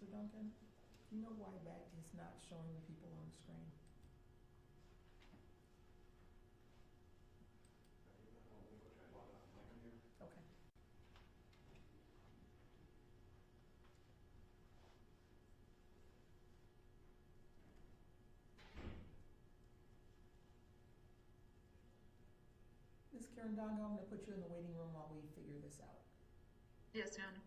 Officer Duncan, do you know why that is not showing the people on the screen? Okay. Ms. Karen Dongo, I'm going to put you in the waiting room while we figure this out. Yes, Your Honor.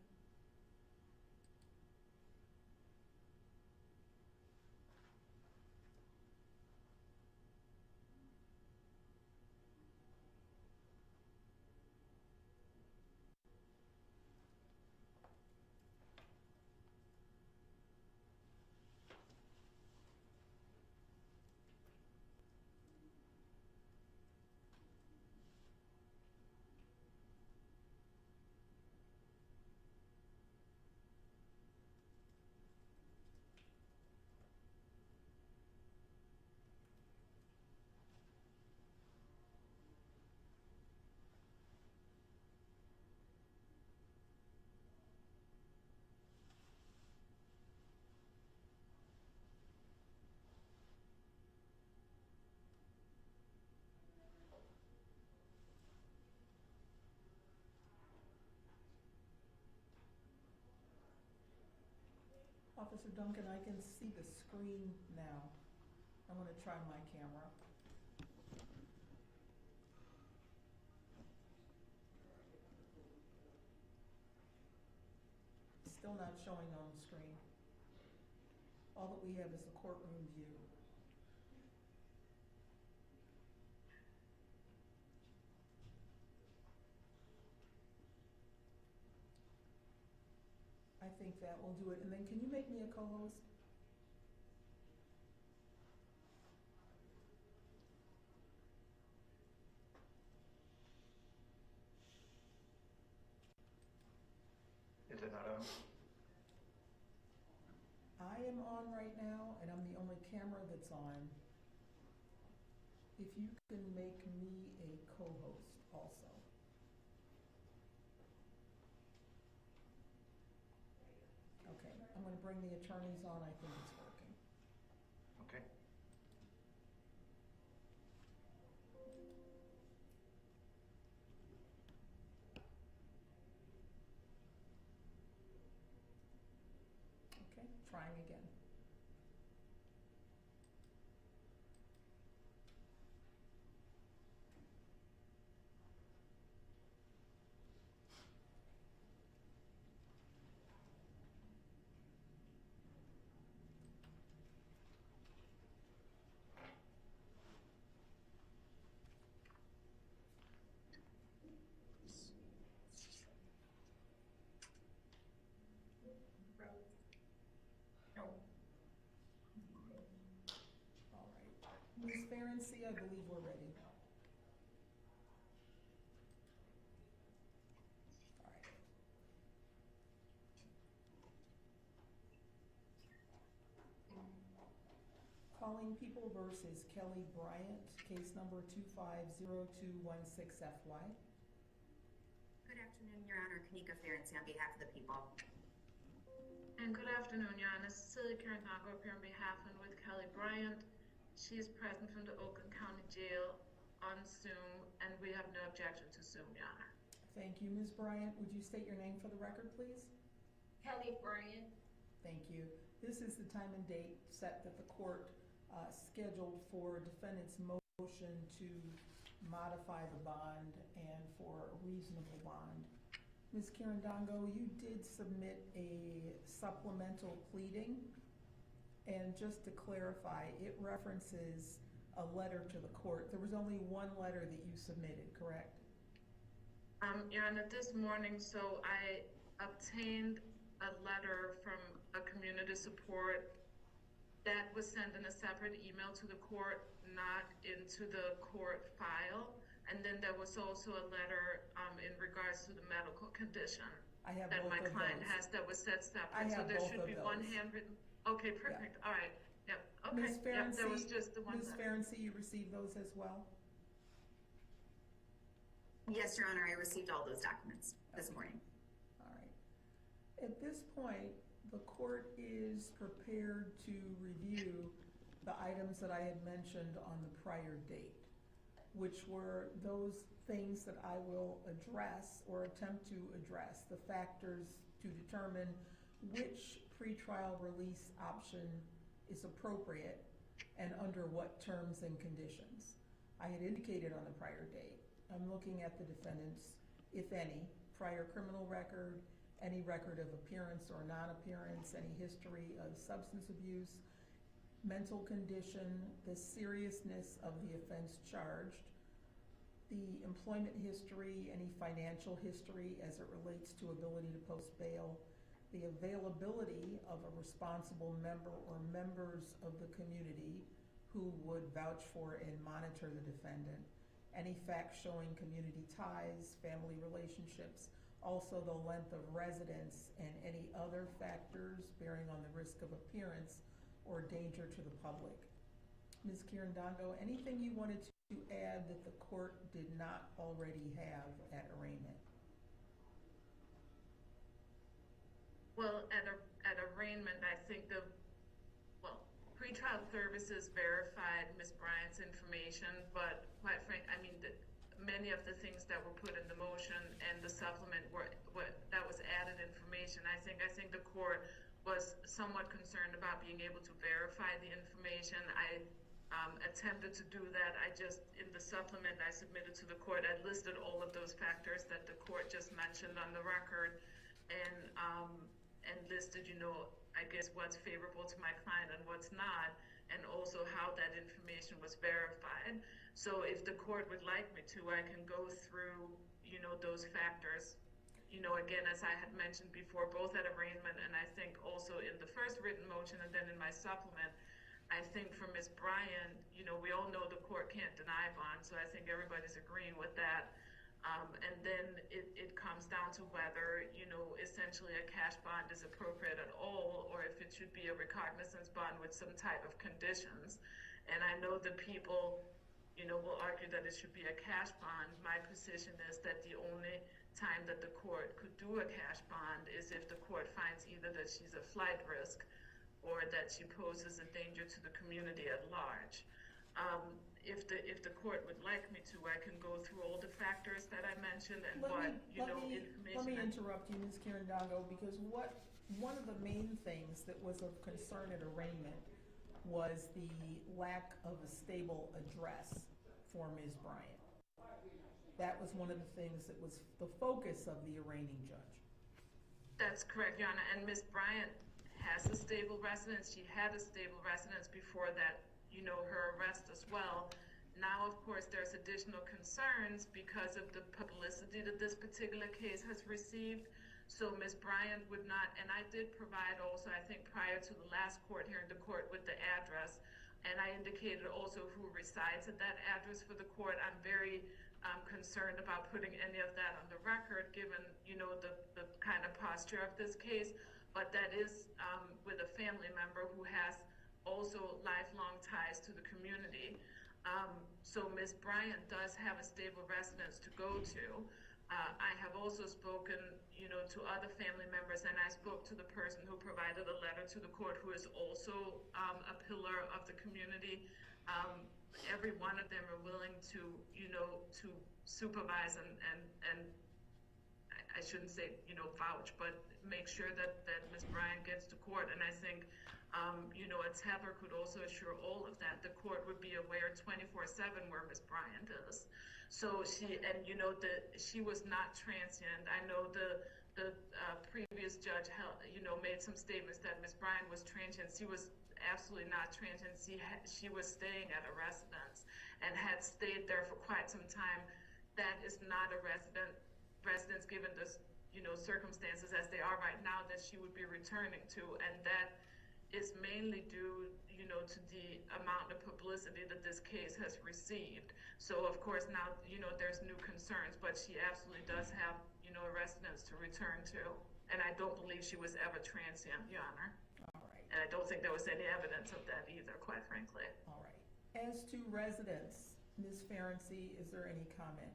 Officer Duncan, I can see the screen now. I'm going to try my camera. Still not showing on the screen. All that we have is the courtroom view. I think that will do it. And then can you make me a co-host? Is it not on? I am on right now, and I'm the only camera that's on. If you can make me a co-host also. Okay, I'm going to bring the attorneys on. I think it's working. Okay. Okay, trying again. All right. Ms. Ferenczi, I believe we're ready. All right. Calling People versus Kelli Bryant, case number 250216FY. Good afternoon, Your Honor. Kanika Ferenczi on behalf of the people. And good afternoon, Your Honor. Cecilia Karen Dongo up here on behalf and with Kelli Bryant. She is present from the Oakland County Jail on Zoom, and we have no objection to Zoom, Your Honor. Thank you. Ms. Bryant, would you state your name for the record, please? Kelli Bryant. Thank you. This is the time and date set that the court scheduled for defendant's motion to modify the bond and for a reasonable bond. Ms. Karen Dongo, you did submit a supplemental pleading, and just to clarify, it references a letter to the court. There was only one letter that you submitted, correct? Your Honor, this morning, so I obtained a letter from a community support that was sent in a separate email to the court, not into the court file. And then there was also a letter in regards to the medical condition that my client has that was set separate. So there should be one handwritten. Okay, perfect. Yeah. All right. Yep. Okay. Ms. Ferenczi, yep, there was just the one. Ms. Ferenczi, you received those as well? Yes, Your Honor. I received all those documents this morning. All right. At this point, the court is prepared to review the items that I had mentioned on the prior date, which were those things that I will address or attempt to address, the factors to determine which pretrial release option is appropriate and under what terms and conditions. I had indicated on the prior date, I'm looking at the defendant's, if any, prior criminal record, any record of appearance or non-appearance, any history of substance abuse, mental condition, the seriousness of the offense charged, the employment history, any financial history as it relates to ability to post bail, the availability of a responsible member or members of the community who would vouch for and monitor the defendant, any facts showing community ties, family relationships, also the length of residence, and any other factors bearing on the risk of appearance or danger to the public. Ms. Kirandongo, anything you wanted to add that the court did not already have at arraignment? Well, at arraignment, I think pretrial services verified Ms. Bryant's information, but quite frankly, I mean, many of the things that were put in the motion and the supplement that was added information. I think the court was somewhat concerned about being able to verify the information. I attempted to do that. In the supplement I submitted to the court, I listed all of those factors that the court just mentioned on the record, and listed, I guess what's favorable to my client and what's not, and also how that information was verified. So if the court would like me to, I can go through, those factors, again, as I had mentioned before, both at arraignment and I think also in the first written motion and then in my supplement. I think for Ms. Bryant, we all know the court can't deny bond, so I think everybody's agreeing with that. And then it comes down to whether, essentially a cash bond is appropriate at all, or if it should be a recognizance bond with some type of conditions. And I know the people, will argue that it should be a cash bond. My position is that the only time that the court could do a cash bond is if the court finds either that she's a flight risk or that she poses a danger to the community at large. If the court would like me to, I can go through all the factors that I mentioned and information. Let me interrupt you, Ms. Kirandongo, because one of the main things that was of concern at arraignment was the lack of a stable address for Ms. Bryant. That was one of the things that was the focus of the arraigning judge. That's correct, Your Honor. And Ms. Bryant has a stable residence. She had a stable residence before that, her arrest as well. Now, of course, there's additional concerns because of the publicity that this particular case has received. So Ms. Bryant would not, and I did provide also, I think prior to the last court hearing, the court with the address, and I indicated also who resides at that address for the court. I'm very concerned about putting any of that on the record, given, the kind of posture of this case, but that is with a family member who has also lifelong ties to the community. So Ms. Bryant does have a stable residence to go to. I have also spoken, to other family members, and I spoke to the person who provided a letter to the court, who is also a pillar of the community. Every one of them are willing to, to supervise and I shouldn't say, vouch, but make sure that Ms. Bryant gets to court. And I think, a tether could also assure all of that. The court would be aware 24/7 where Ms. Bryant is. So she was not transient. I know the previous judge made some statements that Ms. Bryant was transient. She was absolutely not transient. She was staying at a residence and had stayed there for quite some time. That is not a residence given the circumstances as they are right now that she would be returning to, and that is mainly due to the amount of publicity that this case has received. So of course now there's new concerns, but she absolutely does have a residence to return to, and I don't believe she was ever transient, Your Honor. All right. And I don't think there was any evidence of that either, quite frankly. All right. As to residence, Ms. Ferenczi, is there any comment?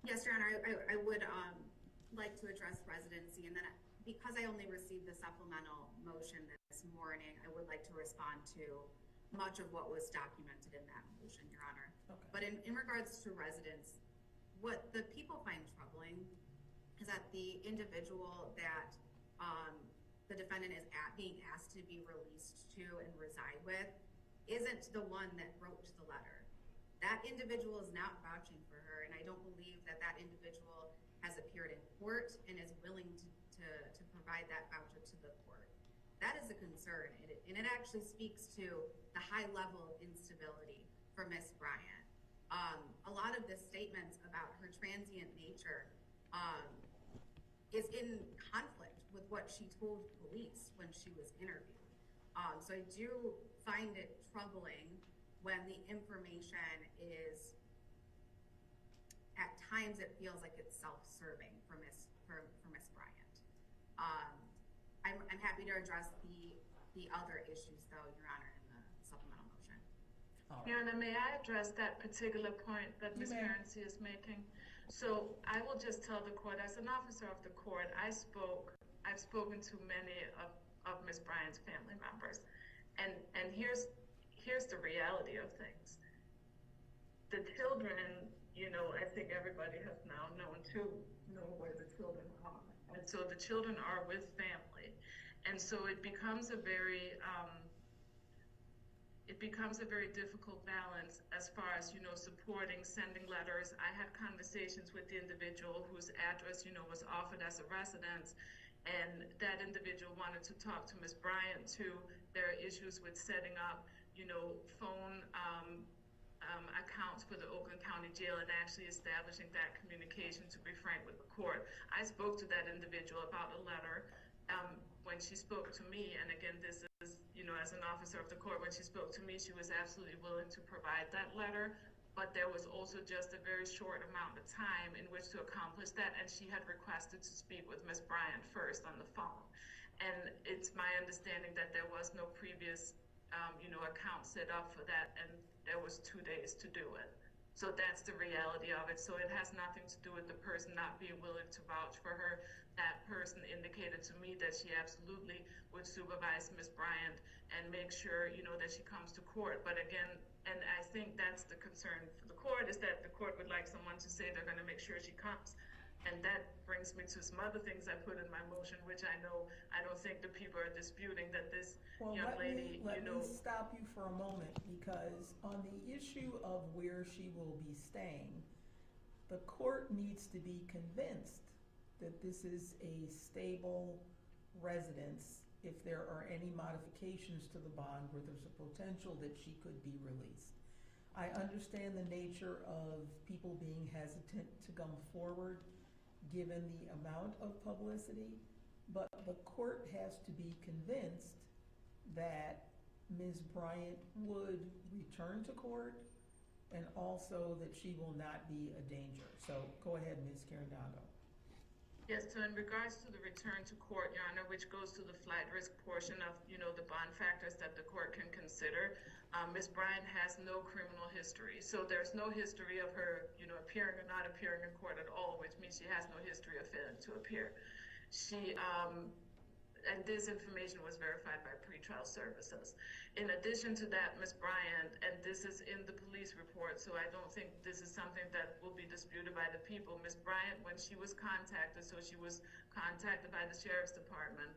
Yes, Your Honor, I would like to address residency, and then because I only received the supplemental motion this morning, I would like to respond to much of what was documented in that motion, Your Honor. Okay. But in regards to residents, what the people find troubling is that the individual that the defendant is being asked to be released to and reside with isn't the one that wrote the letter. That individual is not vouching for her, and I don't believe that that individual has appeared in court and is willing to provide that voucher to the court. That is a concern, and it actually speaks to the high level of instability for Ms. Bryant. A lot of the statements about her transient nature is in conflict with what she told police when she was interviewed. So I do find it troubling when the information is, at times it feels like it's self-serving for Ms. Bryant. I'm happy to address the other issues though, Your Honor, in the supplemental motion. Your Honor, may I address that particular point that Ms. Carency is making? So I will just tell the court, as an officer of the court, I've spoken to many of Ms. Bryant's family members, and here's the reality of things. The children, I think everybody has now known where the children are, and so the children are with family, and so it becomes a very difficult balance as far as, supporting, sending letters. I had conversations with the individual whose address, was offered as a residence, and that individual wanted to talk to Ms. Bryant too. There are issues with setting up, phone accounts for the Oakland County Jail and actually establishing that communication, to be frank with the court. I spoke to that individual about a letter when she spoke to me, and again, this is, as an officer of the court, when she spoke to me, she was absolutely willing to provide that letter, but there was also just a very short amount of time in which to accomplish that, and she had requested to speak with Ms. Bryant first on the phone. And it's my understanding that there was no previous, account set up for that, and there was 2 days to do it. So that's the reality of it. So it has nothing to do with the person not being willing to vouch for her. That person indicated to me that she absolutely would supervise Ms. Bryant and make sure, that she comes to court. But again, and I think that's the concern for the court, is that the court would like someone to say they're going to make sure she comes. And that brings me to some other things I put in my motion, which I don't think the people are disputing, that this young lady, Let me stop you for a moment, because on the issue of where she will be staying, the court needs to be convinced that this is a stable residence if there are any modifications to the bond where there's a potential that she could be released. I understand the nature of people being hesitant to come forward given the amount of publicity, but the court has to be convinced that Ms. Bryant would return to court and also that she will not be a danger. So go ahead, Ms. Carandano. Yes, so in regards to the return to court, Your Honor, which goes to the flight risk portion of, the bond factors that the court can consider, Ms. Bryant has no criminal history. So there's no history of her, appearing or not appearing in court at all, which means she has no history of failing to appear. She, and this information was verified by pretrial services. In addition to that, Ms. Bryant, and this is in the police report, so I don't think this is something that will be disputed by the people. Ms. Bryant, when she was contacted, so she was contacted by the Sheriff's Department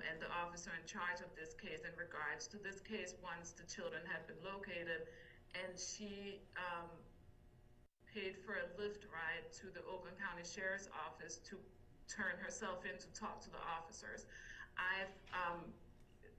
and the officer in charge of this case in regards to this case once the children had been located, and she paid for a Lyft ride to the Oakland County Sheriff's Office to turn herself in to talk to the officers. I've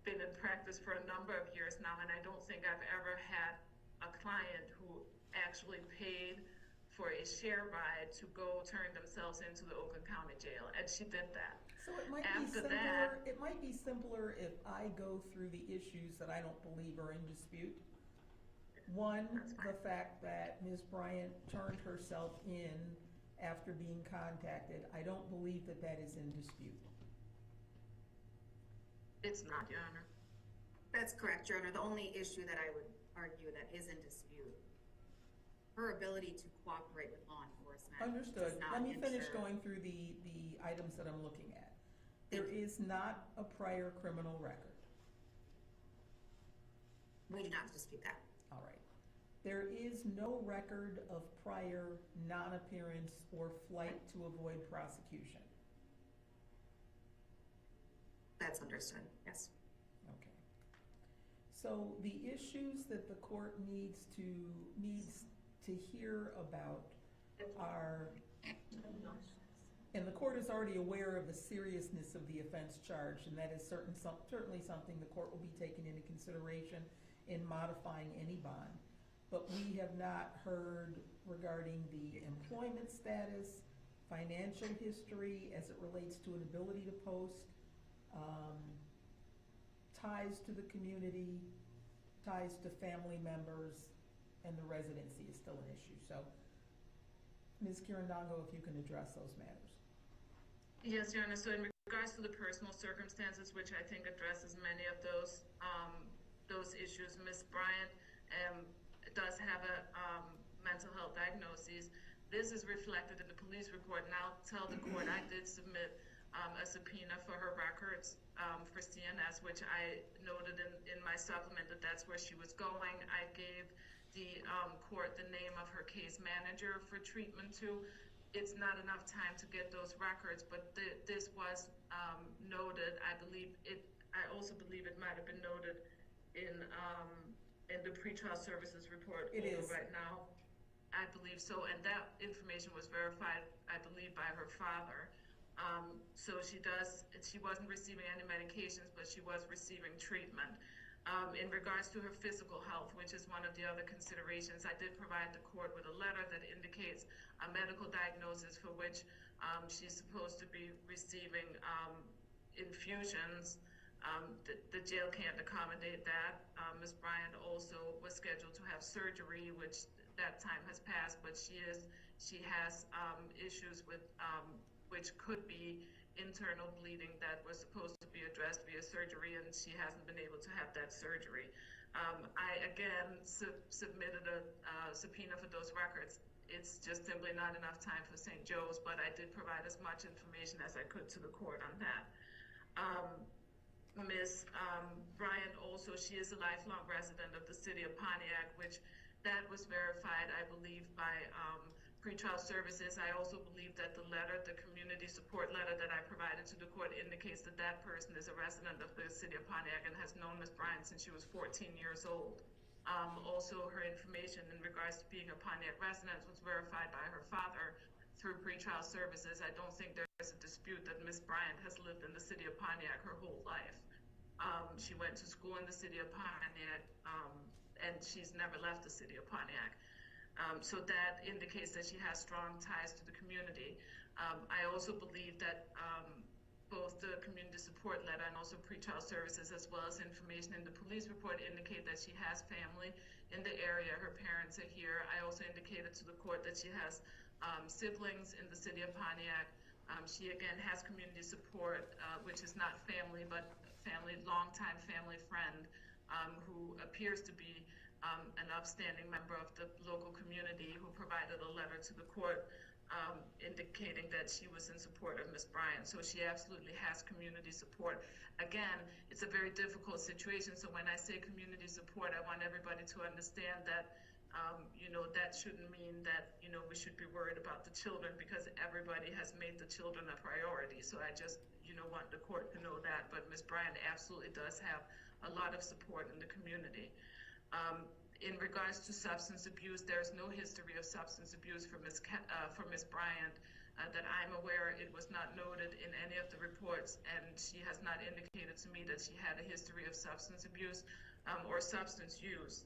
been in practice for a number of years now, and I don't think I've ever had a client who actually paid for a share ride to go turn themselves into the Oakland County Jail, and she did that. So it might be simpler if I go through the issues that I don't believe are in dispute. One, the fact that Ms. Bryant turned herself in after being contacted. I don't believe that that is in dispute. It's not, Your Honor. That's correct, Your Honor. The only issue that I would argue that is in dispute, her ability to cooperate with law enforcement. Understood. Does not Let me finish ensure. going through the items that I'm looking at. There is not a prior criminal record. We do not dispute that. All right. There is no record of prior non-appearance or flight to avoid prosecution. That's understood, yes. Okay. So the issues that the court needs to hear about are, and the court is already aware of the seriousness of the offense charged, and that is certainly something the court will be taking into consideration in modifying any bond. But we have not heard regarding the employment status, financial history as it relates to an ability to post, ties to the community, ties to family members, and the residency is still an issue. So, Ms. Kirandongo, if you can address those matters. Yes, Your Honor. So in regards to the personal circumstances, which I think addresses many of those issues, Ms. Bryant does have a mental health diagnosis. This is reflected in the police report, and I'll tell the court I did submit a subpoena for her records for CNS, which I noted in my supplement that that's where she was going. I gave the court the name of her case manager for treatment too. It's not enough time to get those records, but this was noted. I also believe it might have been noted in the pretrial services report. It is right now. I believe so, and that information was verified, I believe, by her father. So she wasn't receiving any medications, but she was receiving treatment. In regards to her physical health, which is one of the other considerations, I did provide the court with a letter that indicates a medical diagnosis for which she's supposed to be receiving infusions. The jail can't accommodate that. Ms. Bryant also was scheduled to have surgery, which that time has passed, but she has issues with which could be internal bleeding that was supposed to be addressed via surgery, and she hasn't been able to have that surgery. I again submitted a subpoena for those records. It's just simply not enough time for St. Joe's, but I did provide as much information as I could to the court on that. Ms. Bryant also, she is a lifelong resident of the city of Pontiac, which that was verified, I believe, by pretrial services. I also believe that the community support letter that I provided to the court indicates that that person is a resident of the city of Pontiac and has known Ms. Bryant since she was 14 years old. Also, her information in regards to being a Pontiac resident was verified by her father through pretrial services. I don't think there's a dispute that Ms. Bryant has lived in the city of Pontiac her whole life. She went to school in the city of Pontiac, and she's never left the city of Pontiac. So that indicates that she has strong ties to the community. I also believe that both the community support letter and also pretrial services, as well as information in the police report, indicate that she has family in the area. Her parents are here. I also indicated to the court that she has siblings in the city of Pontiac. She again has community support, which is not family, but longtime family friend who appears to be an upstanding member of the local community, who provided a letter to the court indicating that she was in support of Ms. Bryant. So she absolutely has community support. Again, it's a very difficult situation. So when I say community support, I want everybody to understand that that shouldn't mean that we should be worried about the children, because everybody has made the children a priority. So I just want the court to know that. But Ms. Bryant absolutely does have a lot of support in the community. In regards to substance abuse, there's no history of substance abuse for Ms. Bryant that I'm aware. It was not noted in any of the reports, and she has not indicated to me that she had a history of substance abuse or substance use,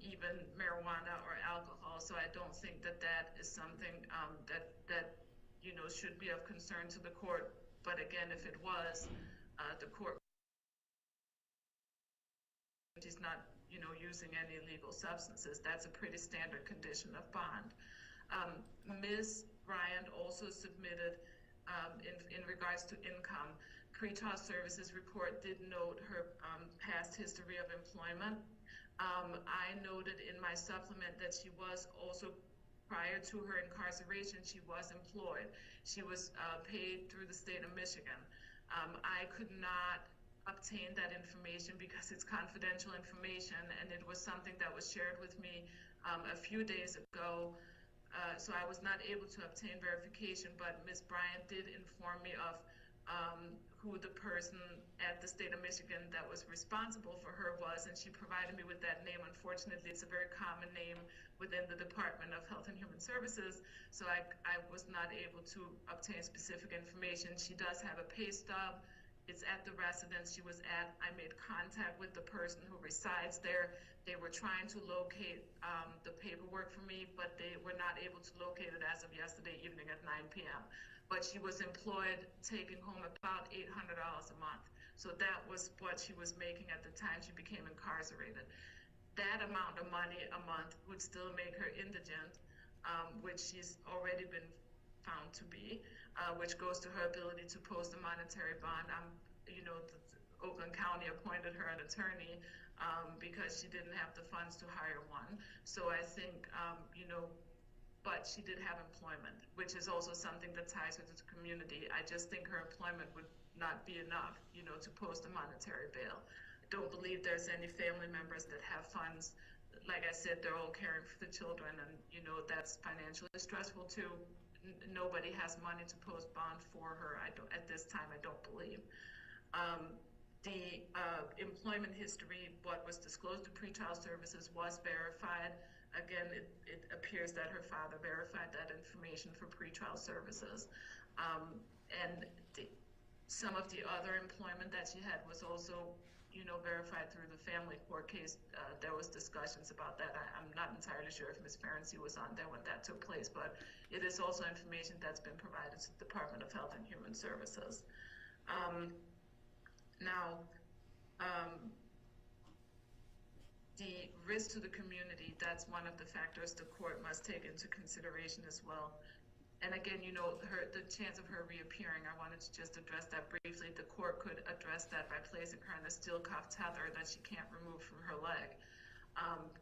even marijuana or alcohol. So I don't think that is something that should be of concern to the court. But again, if it was, the court, she's not using any illegal substances. That's a pretty standard condition of bond. Ms. Bryant also submitted, in regards to income, pretrial services report did note her past history of employment. I noted in my supplement that she was also, prior to her incarceration, she was employed. She was paid through the state of Michigan. I could not obtain that information because it's confidential information, and it was something that was shared with me a few days ago. So I was not able to obtain verification, but Ms. Bryant did inform me of who the person at the state of Michigan that was responsible for her was, and she provided me with that name. Unfortunately, it's a very common name within the Department of Health and Human Services, so I was not able to obtain specific information. She does have a pay stub. It's at the residence she was at. I made contact with the person who resides there. They were trying to locate the paperwork for me, but they were not able to locate it as of yesterday evening at 9 p.m. But she was employed, taking home about $800 a month. So that was what she was making at the time she became incarcerated. That amount of money a month would still make her indigent, which she's already been found to be, which goes to her ability to post a monetary bond. Oakland County appointed her an attorney because she didn't have the funds to hire one. So I think, but she did have employment, which is also something that ties her to the community. I just think her employment would not be enough, to post a monetary bail. I don't believe there's any family members that have funds. Like I said, they're all caring for the children, and that's financially stressful too. Nobody has money to post bond for her. At this time, I don't believe. The employment history, what was disclosed to pretrial services, was verified. Again, it appears that her father verified that information for pretrial services. And some of the other employment that she had was also, verified through the family court case. There was discussions about that. I'm not entirely sure if Ms. Ferenczi was on there when that took place, but it is also information that's been provided to the Department of Health and Human Services. The risk to the community, that's one of the factors the court must take into consideration as well. And again, the chance of her reappearing, I wanted to just address that briefly. The court could address that by placing her in a steel cuff tether that she can't remove from her leg.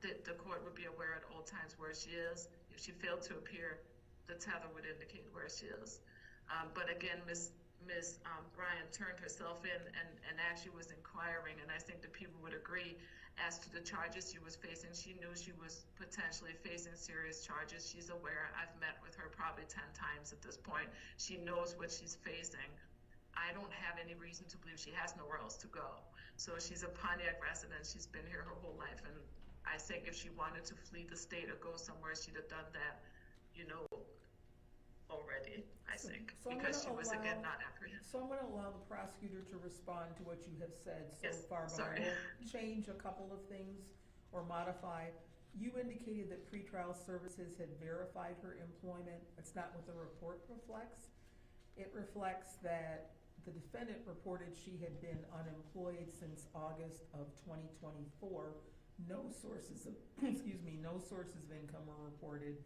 The court would be aware at all times where she is. If she failed to appear, the tether would indicate where she is. But again, Ms. Bryant turned herself in and actually was inquiring, and I think the people would agree as to the charges she was facing. She knew she was potentially facing serious charges. She's aware. I've met with her probably 10 times at this point. She knows what she's facing. I don't have any reason to believe she has nowhere else to go. So she's a Pontiac resident. She's been here her whole life, and I think if she wanted to flee the state or go somewhere, she'd have done that, already, I think, because she was, again, not apprehended. So I'm going to allow the prosecutor to respond to what you have said so far, but sorry. I will change a couple of things or modify. You indicated that pretrial services had verified her employment. That's not what the report reflects. It reflects that the defendant reported she had been unemployed since August of 2024. No sources of, no sources of income were reported.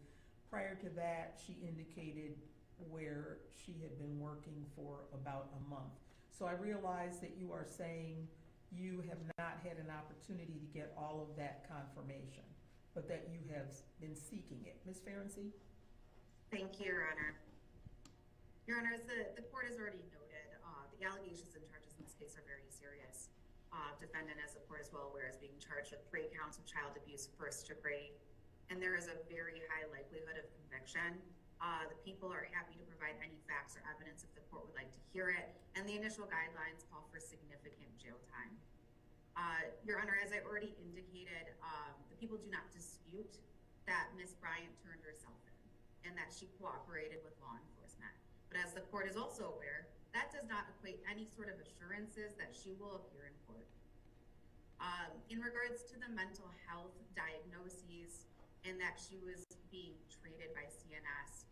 Prior to that, she indicated where she had been working for about a month. So I realize that you are saying you have not had an opportunity to get all of that confirmation, but that you have been seeking it. Ms. Ferenczi? Thank you, Your Honor. Your Honor, as the court has already noted, the allegations and charges in this case are very serious. Defendant, as the court is well aware, is being charged with 3 counts of child abuse, first degree, and there is a very high likelihood of conviction. The people are happy to provide any facts or evidence if the court would like to hear it, and the initial guidelines call for significant jail time. Your Honor, as I already indicated, the people do not dispute that Ms. Bryant turned herself in and that she cooperated with law enforcement. But as the court is also aware, that does not equate any sort of assurances that she will appear in court. In regards to the mental health diagnoses and that she was being treated by CNS,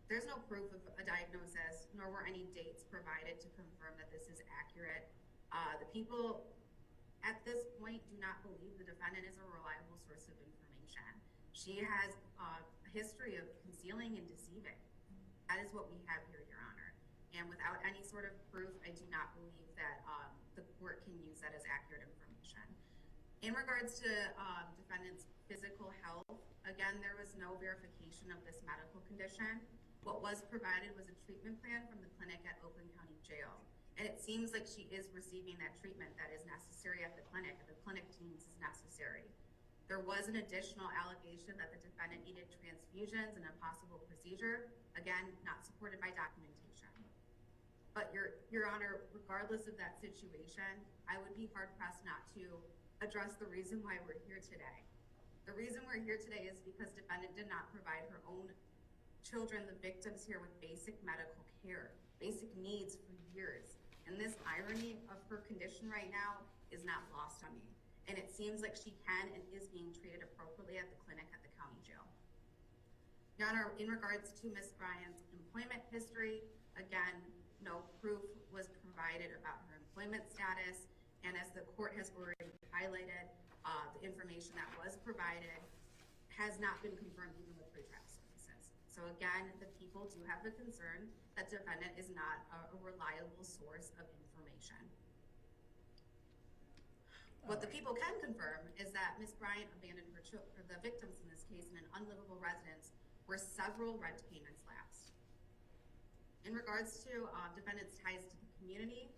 there's no proof of a diagnosis, nor were any dates provided to confirm that this is accurate. The people at this point do not believe the defendant is a reliable source of information. She has a history of concealing and deceiving. That is what we have here, Your Honor. And without any sort of proof, I do not believe that the court can use that as accurate information. In regards to defendant's physical health, again, there was no verification of this medical condition. What was provided was a treatment plan from the clinic at Oakland County Jail. And it seems like she is receiving that treatment that is necessary at the clinic, and the clinic deems is necessary. There was an additional allegation that the defendant needed transfusions and a possible procedure, again, not supported by documentation. But Your Honor, regardless of that situation, I would be hard-pressed not to address the reason why we're here today. The reason we're here today is because defendant did not provide her own children, the victims here, with basic medical care, basic needs for years. And this irony of her condition right now is not lost on me. And it seems like she can and is being treated appropriately at the clinic at the county jail. Your Honor, in regards to Ms. Bryant's employment history, again, no proof was provided about her employment status. And as the court has already highlighted, the information that was provided has not been confirmed even with pretrial services. So again, the people do have the concern that defendant is not a reliable source of information. What the people can confirm is that Ms. Bryant abandoned her children, or the victims in this case, in an unlivable residence where several rent payments lapsed. In regards to defendant's ties to the community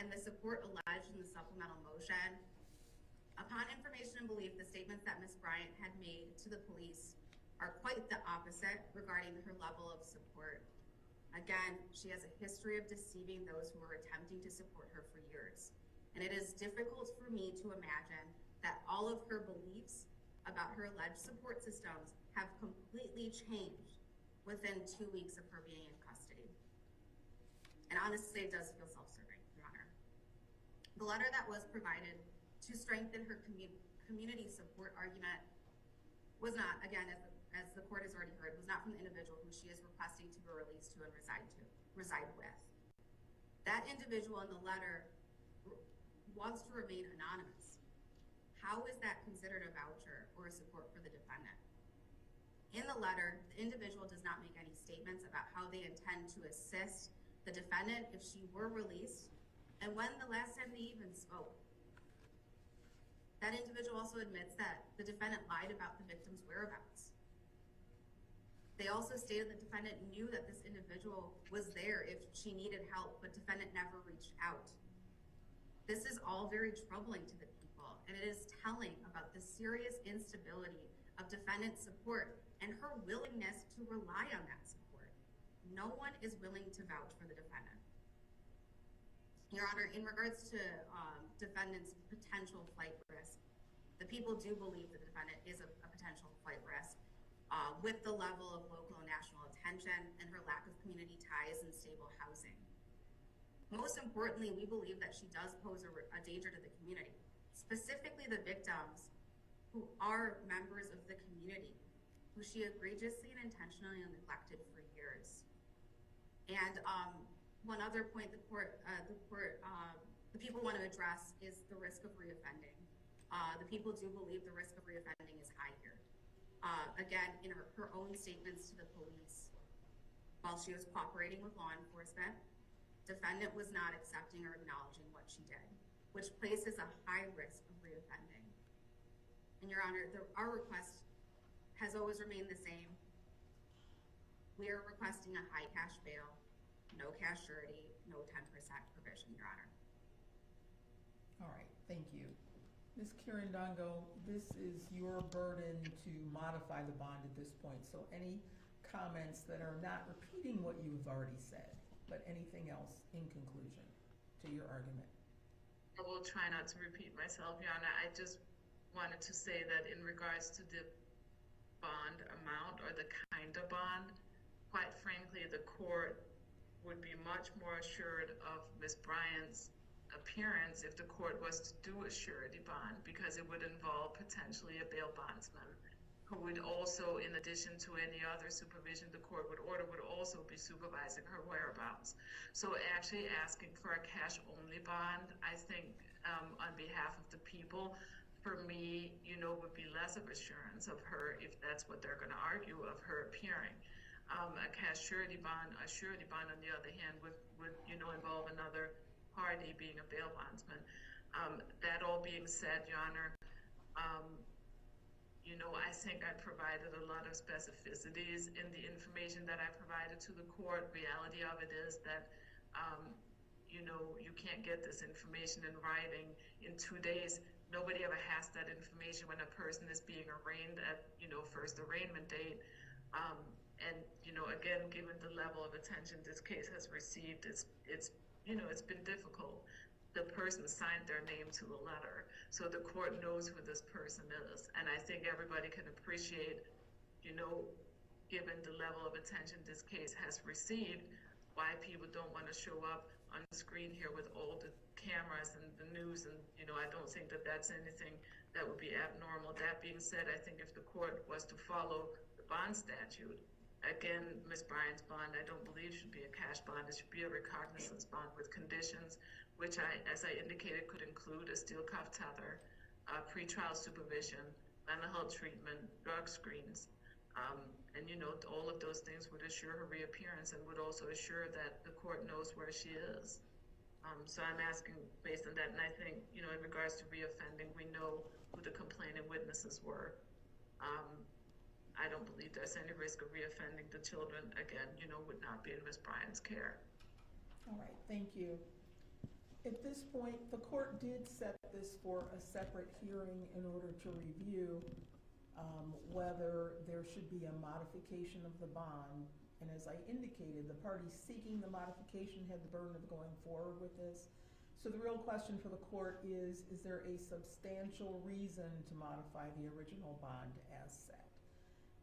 and the support alleged in the supplemental motion, upon information and belief, the statements that Ms. Bryant had made to the police are quite the opposite regarding her level of support. Again, she has a history of deceiving those who were attempting to support her for years. And it is difficult for me to imagine that all of her beliefs about her alleged support systems have completely changed within 2 weeks of her being in custody. And honestly, it does feel self-serving, Your Honor. The letter that was provided to strengthen her community support argument was not, again, as the court has already heard, was not from the individual who she is requesting to be released to and reside with. That individual in the letter wants to remain anonymous. How is that considered a voucher or a support for the defendant? In the letter, the individual does not make any statements about how they intend to assist the defendant if she were released, and when the last time they even spoke. That individual also admits that the defendant lied about the victim's whereabouts. They also stated the defendant knew that this individual was there if she needed help, but defendant never reached out. This is all very troubling to the people, and it is telling about the serious instability of defendant's support and her willingness to rely on that support. No one is willing to vouch for the defendant. Your Honor, in regards to defendant's potential flight risk, the people do believe the defendant is a potential flight risk with the level of local and national attention and her lack of community ties and stable housing. Most importantly, we believe that she does pose a danger to the community, specifically the victims who are members of the community, who she egregiously and intentionally neglected for years. And one other point the people want to address is the risk of reoffending. The people do believe the risk of reoffending is high here. Again, in her own statements to the police, while she was cooperating with law enforcement, defendant was not accepting or acknowledging what she did, which places a high risk of reoffending. And Your Honor, our request has always remained the same. We are requesting a high cash bail, no cash surety, no 10% provision, Your Honor. All right, thank you. Ms. Kirindongo, this is your burden to modify the bond at this point. So any comments that are not repeating what you've already said, but anything else in conclusion to your argument? I will try not to repeat myself, Your Honor. I just wanted to say that in regards to the bond amount or the kind of bond, quite frankly, the court would be much more assured of Ms. Bryant's appearance if the court was to do a surety bond, because it would involve potentially a bail bondsman who would also, in addition to any other supervision the court would order, would also be supervising her whereabouts. So actually asking for a cash-only bond, I think on behalf of the people, for me, would be less of assurance of her, if that's what they're going to argue, of her appearing. A cash surety bond, on the other hand, would involve another party being a bail bondsman. That all being said, Your Honor, I think I provided a lot of specificities in the information that I provided to the court. Reality of it is that, you can't get this information in writing in 2 days. Nobody ever has that information when a person is being arraigned at, first arraignment date. And, again, given the level of attention this case has received, it's been difficult. The person signed their name to the letter, so the court knows who this person is. And I think everybody can appreciate, given the level of attention this case has received, why people don't want to show up on the screen here with all the cameras and the news. And, I don't think that that's anything that would be abnormal. That being said, I think if the court was to follow the bond statute, again, Ms. Bryant's bond, I don't believe should be a cash bond. It should be a recognizance bond with conditions, which as I indicated, could include a steel cuff tether, pretrial supervision, mental health treatment, drug screens. And, all of those things would assure her reappearance and would also assure that the court knows where she is. So I'm asking based on that, and I think, in regards to reoffending, we know who the complaining witnesses were. I don't believe there's any risk of reoffending. The children, again, would not be in Ms. Bryant's care. All right, thank you. At this point, the court did set this for a separate hearing in order to review whether there should be a modification of the bond. And as I indicated, the party seeking the modification had the burden of going forward with this. So the real question for the court is there a substantial reason to modify the original bond as set?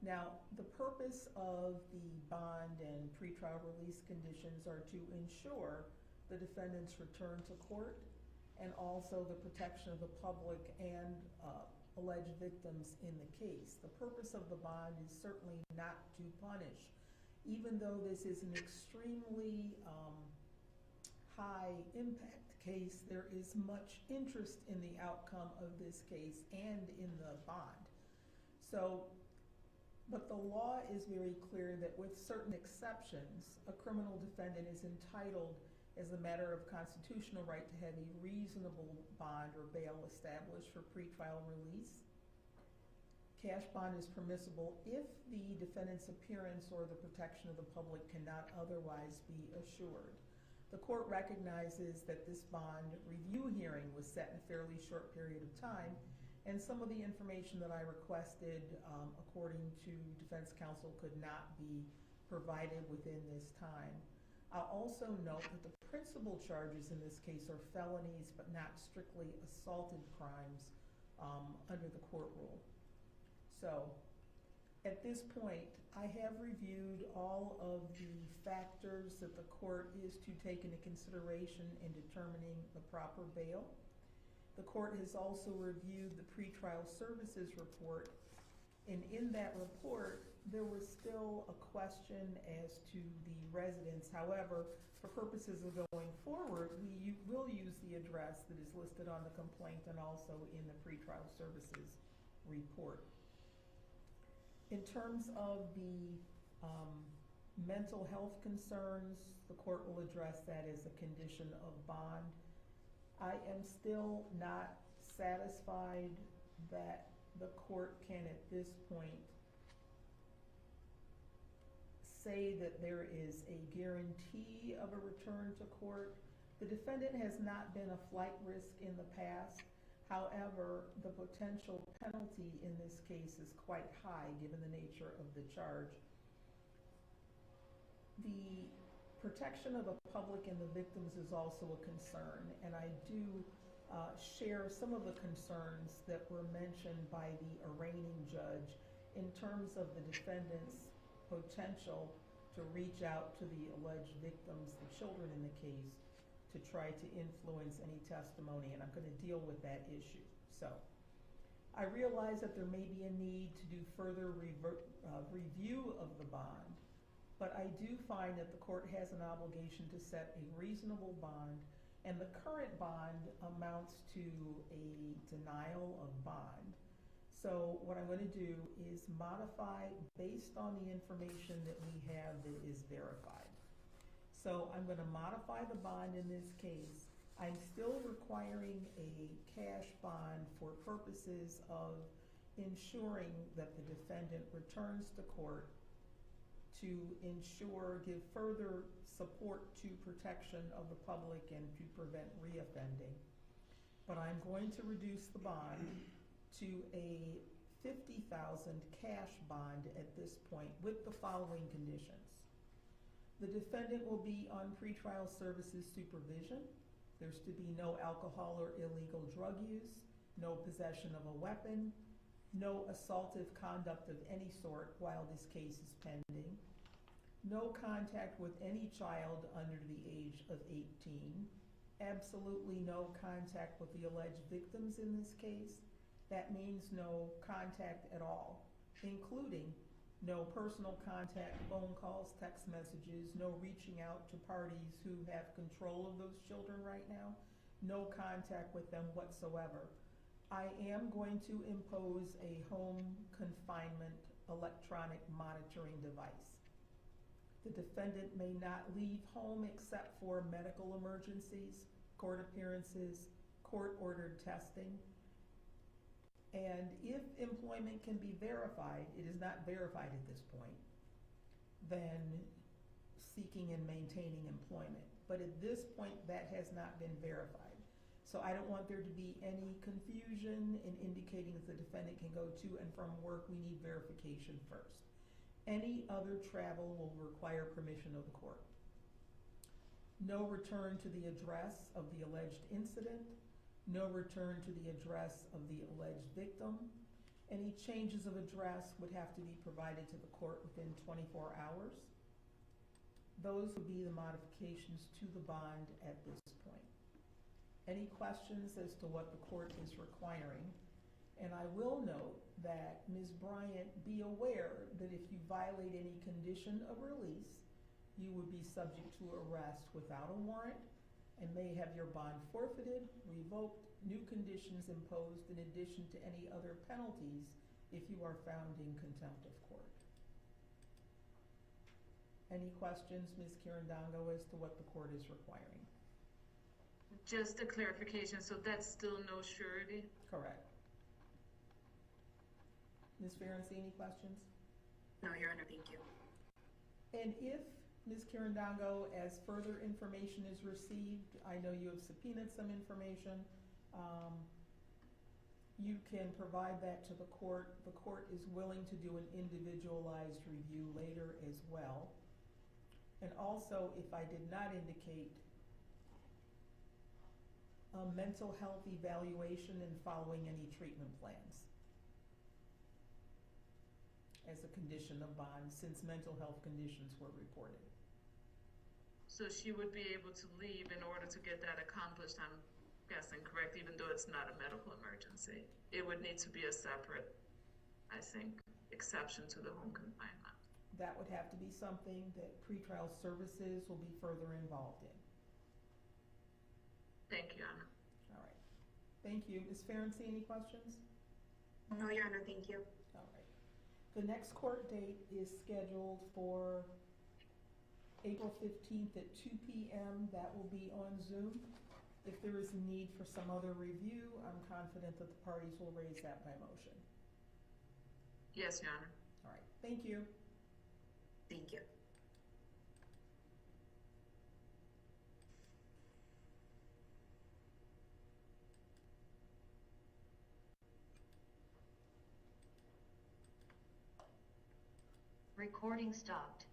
Now, the purpose of the bond and pretrial release conditions are to ensure the defendant's return to court and also the protection of the public and alleged victims in the case. The purpose of the bond is certainly not to punish. Even though this is an extremely high impact case, there is much interest in the outcome of this case and in the bond. But the law is very clear that with certain exceptions, a criminal defendant is entitled as a matter of constitutional right to have a reasonable bond or bail established for pretrial release. Cash bond is permissible if the defendant's appearance or the protection of the public cannot otherwise be assured. The court recognizes that this bond review hearing was set in a fairly short period of time, and some of the information that I requested, according to defense counsel, could not be provided within this time. I'll also note that the principal charges in this case are felonies, but not strictly assaulted crimes under the court rule. So, at this point, I have reviewed all of the factors that the court is to take into consideration in determining the proper bail. The court has also reviewed the pretrial services report, and in that report, there was still a question as to the residence. However, for purposes of going forward, we will use the address that is listed on the complaint and also in the pretrial services report. In terms of the mental health concerns, the court will address that as a condition of bond. I am still not satisfied that the court can at this point say that there is a guarantee of a return to court. The defendant has not been a flight risk in the past. However, the potential penalty in this case is quite high given the nature of the charge. The protection of the public and the victims is also a concern, and I do share some of the concerns that were mentioned by the arraigning judge in terms of the defendant's potential to reach out to the alleged victims, the children in the case, to try to influence any testimony, and I'm going to deal with that issue. So, I realize that there may be a need to do further review of the bond, but I do find that the court has an obligation to set a reasonable bond, and the current bond amounts to a denial of bond. So what I'm going to do is modify based on the information that we have that is verified. So I'm going to modify the bond in this case. I'm still requiring a cash bond for purposes of ensuring that the defendant returns to court to give further support to protection of the public and to prevent reoffending. But I'm going to reduce the bond to a $50,000 cash bond at this point with the following conditions. The defendant will be on pretrial services supervision. There's to be no alcohol or illegal drug use, no possession of a weapon, no assaultive conduct of any sort while this case is pending, no contact with any child under the age of 18, absolutely no contact with the alleged victims in this case. That means no contact at all, including no personal contact, phone calls, text messages, no reaching out to parties who have control of those children right now, no contact with them whatsoever. I am going to impose a home confinement electronic monitoring device. The defendant may not leave home except for medical emergencies, court appearances, court-ordered testing. And if employment can be verified, it is not verified at this point, then seeking and maintaining employment. But at this point, that has not been verified. So I don't want there to be any confusion in indicating that the defendant can go to and from work. We need verification first. Any other travel will require permission of the court. No return to the address of the alleged incident. No return to the address of the alleged victim. Any changes of address would have to be provided to the court within 24 hours. Those would be the modifications to the bond at this point. Any questions as to what the court is requiring? And I will note that Ms. Bryant, be aware that if you violate any condition of release, you would be subject to arrest without a warrant and may have your bond forfeited, revoked, new conditions imposed in addition to any other penalties if you are found in contempt of court. Any questions, Ms. Kirandongo, as to what the court is requiring? Just a clarification, so that's still no surety? Correct. Ms. Ferenczi, any questions? No, Your Honor, thank you. And if, Ms. Kirandongo, as further information is received, I know you have subpoenaed some information, you can provide that to the court. The court is willing to do an individualized review later as well. And also, if I did not indicate, a mental health evaluation and following any treatment plans as a condition of bond, since mental health conditions were reported. So she would be able to leave in order to get that accomplished, I'm guessing, correct, even though it's not a medical emergency? It would need to be a separate, I think, exception to the home confinement. That would have to be something that pretrial services will be further involved in. Thank you, Anna. All right. Thank you. Ms. Ferenczi, any questions? No, Your Honor, thank you. All right. The next court date is scheduled for April 15th at 2 p.m. That will be on Zoom. If there is a need for some other review, I'm confident that the parties will raise that by motion. Yes, Your Honor. All right. Thank you. Thank you. Recording stopped.